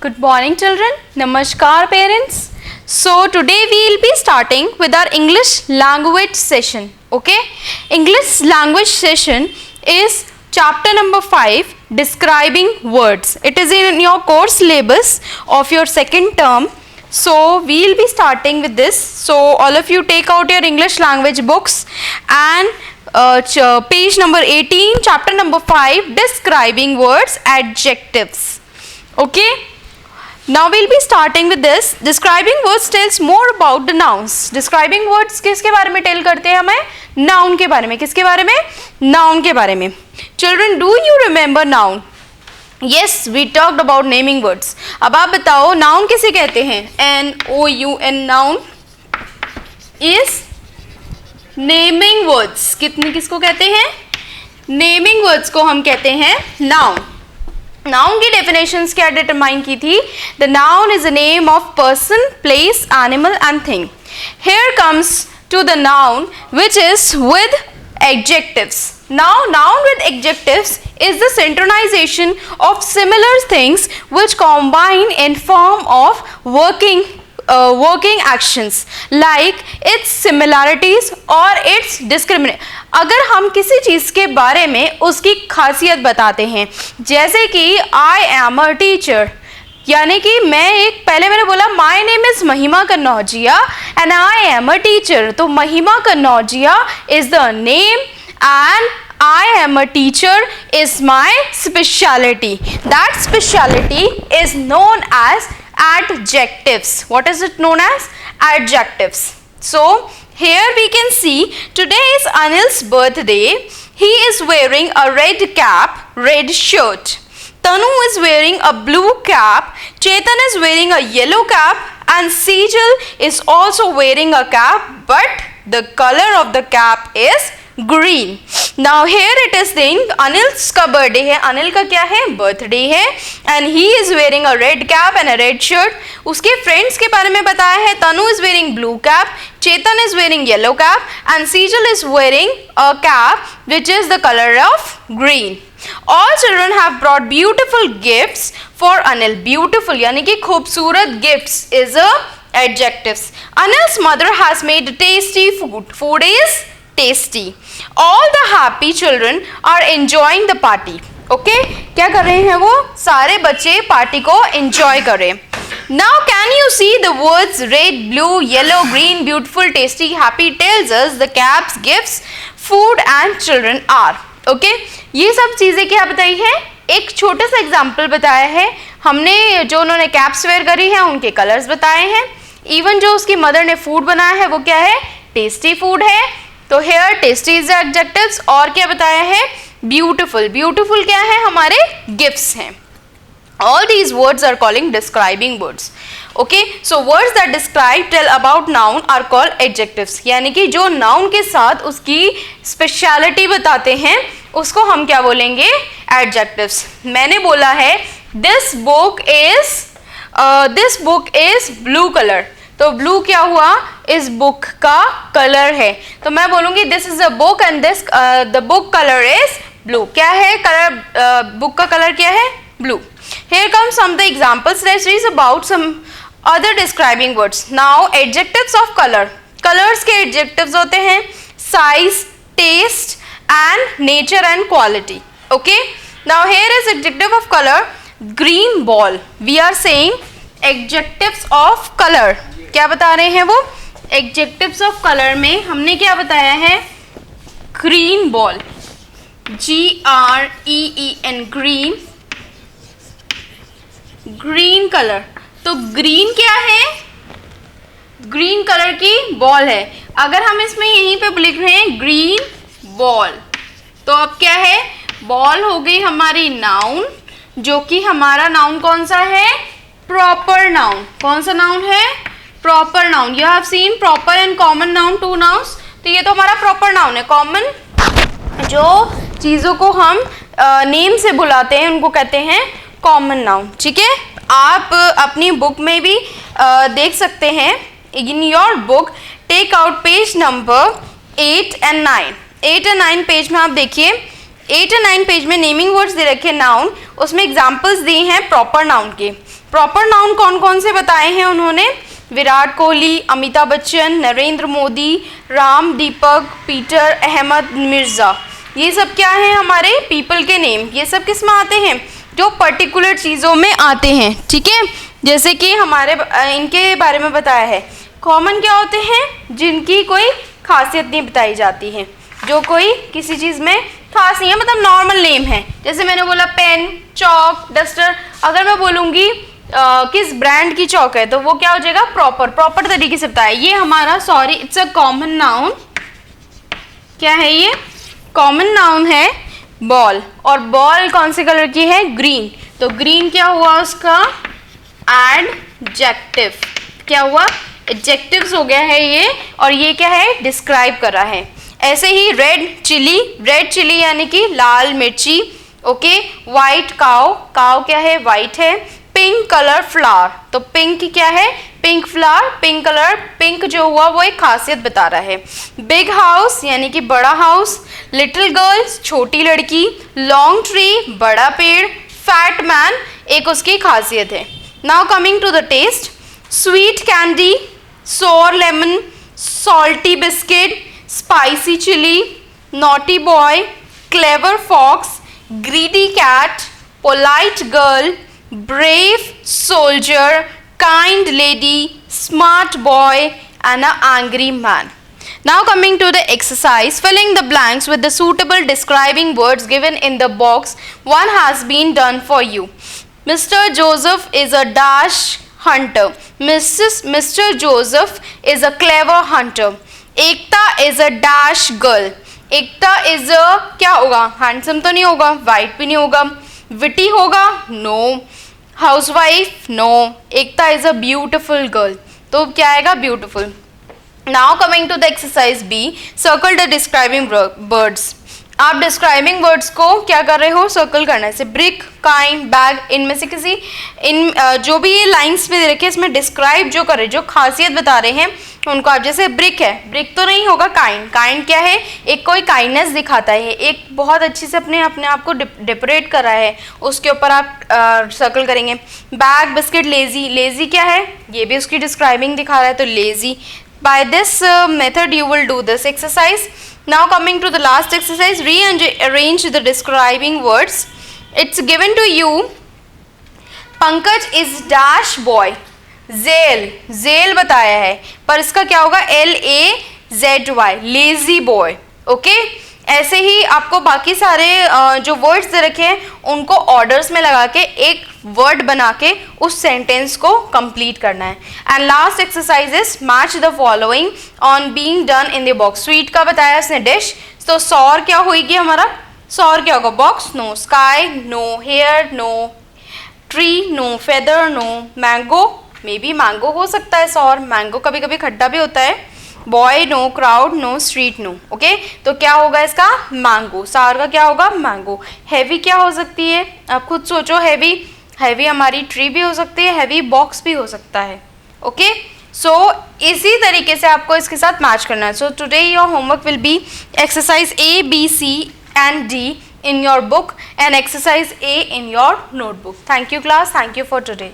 Good morning children. Namaskar parents. So today we will be starting with our English language session. Okay? English language session is chapter number 5, describing words. It is in your course syllabus of your second term. So we will be starting with this. So all of you take out your English language books and page number 18, chapter number 5, describing words, adjectives. Okay? Now we'll be starting with this. Describing words tells more about the nouns. Describing words किसके बारे में tell करते हैं हमें? Noun के बारे में. किसके बारे में? Noun के बारे में. Children, do you remember noun? Yes, we talked about naming words. अब आप बताओ noun किसे कहते हैं? N-O-U-N noun is naming words. किसको कहते हैं? Naming words को हम कहते हैं noun. नाउन की डेफिनेशंस क्या डिटरमाइन की थी? The noun is a name of person, place, animal and thing. Here comes to the noun which is with adjectives. Now noun with adjectives is the synchronization of similar things which combine in form of working actions like its similarities or its discrimination. अगर हम किसी चीज़ के बारे में उसकी खासियत बताते हैं, जैसे कि आई एम अ टीचर, यानी कि पहले मैंने बोला माई नेम इज़ महिमा Kannaujia and I am a teacher. तो महिमा Kannaujia is the name and I am a teacher is my specialty. That specialty is known as adjectives. What is it known as? Adjectives. So here we can see today is Anil's birthday. He is wearing a red cap, red shirt. Tanu is wearing a blue cap. Chetan is wearing a yellow cap. And Sejal is also wearing a cap, but the color of the cap is green. Now here it is saying Anil's का birthday है. अनिल का क्या है? Birthday है. And he is wearing a red cap and a red shirt. उसके friends के बारे में बताया है. Tanu is wearing blue cap, Chetan is wearing yellow cap and Sejal is wearing a cap which is the colour of green. All children have brought beautiful gifts for Anil. Beautiful यानी कि खूबसूरत gifts is a adjectives. Anil's mother has made tasty food. Food is tasty. All the happy children are enjoying the party. Okay? क्या कर रहे हैं वो? सारे बच्चे पार्टी को enjoy कर रहे हैं. Now can you see the words red, blue, yellow, green, beautiful, tasty, happy tells us the caps, gifts, food and children are. Okay? ये सब चीज़ें क्या बताई है? एक छोटा सा एग्जाम्पल बताया है हमने. जो उन्होंने कैप्स वेयर करी है उनके कलर्स बताए हैं. इवन जो उसकी मदर ने फूड बनाया है वो क्या है? टेस्टी फूड है. तो हेयर टेस्टी इज एडजेक्टिव्स. और क्या बताया है? ब्यूटिफुल. ब्यूटिफुल क्या है? हमारे गिफ्ट्स हैं. All these words are calling describing words. Okay, so words that describe tell about noun are called adjectives. यानी कि जो noun के साथ उसकी स्पेशलिटी बताते हैं उसको हम क्या बोलेंगे? adjectives. मैंने बोला है this book is blue color. तो ब्लू क्या हुआ? इस बुक का कलर है. तो मैं बोलूँगी this is a book and this the book colour is blue. क्या है कलर? बुक का कलर क्या है? Blue. Here comes some of the examples. Let's read about some other describing words. Now adjectives of color. Colors के adjectives होते हैं size, taste and nature and quality. Okay. Now here is adjective of color. Green ball. We are saying adjectives of color. क्या बता रहे हैं वो? Adjectives of color में हमने क्या बताया है? Green ball. G-R-E-E-N. Green. Green colour. तो ग्रीन क्या है? ग्रीन कलर की बॉल है. अगर हम इसमें यहीं पे लिख रहे हैं ग्रीन बॉल, तो अब क्या है? बॉल हो गई हमारी नाउन, जो कि हमारा नाउन कौन सा है? Proper noun. कौन सा नाउन है? Proper noun. You have seen proper and common noun, two nouns. तो ये तो हमारा प्रॉपर नाउन है. कॉमन जो चीज़ों को हम नेम से बुलाते हैं उनको कहते हैं कॉमन नाउन. ठीक है? आप अपनी बुक में भी देख सकते हैं. In your book take out page number 8 and 9. 8 and 9 page में आप देखिए 8 और 9 पेज में नेमिंग वर्ड्स दे रखे नाउन, उसमें एग्जाम्पल्स दिए हैं प्रॉपर नाउन के। प्रॉपर नाउन कौन कौन से बताए हैं उन्होंने? विराट कोहली, अमिताभ बच्चन, नरेंद्र मोदी, राम, दीपक, पीटर, अहमद, मिर्जा। ये सब क्या है? हमारे पीपल के नेम। ये सब किस में आते हैं? जो पर्टिकुलर चीज़ों में आते हैं, ठीक है। जैसे कि हमारे इनके बारे में बताया है। कॉमन क्या होते हैं? जिनकी कोई खासियत नहीं बताई जाती है, जो कोई किसी चीज़ में खास नहीं है, मतलब नॉर्मल नेम है। जैसे मैंने बोला पेन, चौक, डस्टर। अगर मैं बोलूँगी किस ब्रांड की चौक है, तो वो क्या हो जाएगा? प्रॉपर तरीके से बताया। ये हमारा sorry it's a common noun. क्या है ये? कॉमन नाउन है बॉल। और बॉल कौन से कलर की है? ग्रीन। तो ग्रीन क्या हुआ उसका? एडजेक्टिव। क्या हुआ? एडजेक्टिव्स हो गया है ये। और ये क्या है? डिस्क्राइब कर रहा है। ऐसे ही रेड चिली यानी कि लाल मिर्ची, ओके। वाइट काउ, काउ क्या है? वाइट है। पिंक कलर फ्लावर, तो पिंक क्या है? Pink flower, pink colour. Pink जो हुआ वो एक खासियत बता रहा है। बिग हाउस यानी कि बड़ा हाउस। लिटिल गर्ल्स छोटी लड़की। लॉन्ग ट्री बड़ा पेड़। फैट मैन एक उसकी खासियत है। Now coming to the taste. Sweet candy, sour lemon, salty biscuit, spicy chilli, naughty boy, clever fox, greedy cat, polite girl, brave soldier, kind lady, smart boy and an angry man. Now coming to the exercise, filling the blanks with the suitable describing words given in the box. One has been done for you. Mr. Joseph is a dash hunter. Mr. Joseph is a clever hunter. Ekta is a dash girl. Ekta is a क्या होगा? Handsome तो नहीं होगा, white भी नहीं होगा, witty होगा, no. Housewife, no. Ekta is a beautiful girl, तो क्या आएगा? Beautiful. Now coming to the exercise B, circle the describing words. आप डिस्क्राइबिंग वर्ड्स को क्या कर रहे हो? सर्कल करने से। ब्रिक, काइंड, बैग, इनमें से किसी जो भी ये लाइन्स में रखे इसमें डिस्क्राइब जो कर रहे, जो खासियत बता रहे हैं उनको आप, जैसे ब्रिक है, ब्रिक तो नहीं होगा, काइंड क्या है? एक कोई काइंडनेस दिखाता है, एक बहुत अच्छी से अपने आप को डेकोरेट कर रहा है, उसके ऊपर आप सर्कल करेंगे। बैग, बिस्किट, लेजी क्या है? ये भी उसकी डिस्क्राइबिंग दिखा रहा है, तो lazy. By this method you will do this exercise. Now coming to the last exercise, rearrange the describing words. It's given to you. Pankaj is dash boy. जेल बताया है, पर इसका क्या होगा? LAZY, lazy boy, okay. ऐसे ही आपको बाकी सारे जो वर्ड्स दे रखे हैं उनको ऑर्डर्स में लगा के एक वर्ड बना के उस सेंटेंस को कंप्लीट करना है। And last exercise is match the following on being done in the box. Sweet का बताया इसने डिश, तो सौर क्या होगी हमारा? सौर क्या होगा? Box, no. Sky, no. Hair, no. Tree, no. Feather, no. Mango, may be mango हो सकता है सौर, मैंगो कभी कभी खट्टा भी होता है। Boy, no. Crowd, no. Street, no. Okay, तो क्या होगा इसका? मैंगो। सौर का क्या होगा? मैंगो। हैवी क्या हो सकती है? आप खुद सोचो। हैवी हमारी ट्री भी हो सकती है, हैवी बॉक्स भी हो सकता है, ओके। सो इसी तरीके से आपको इसके साथ मैच करना है। So today your homework will be exercise A, B, C and D in your book and exercise A in your notebook. Thank you class. Thank you for today.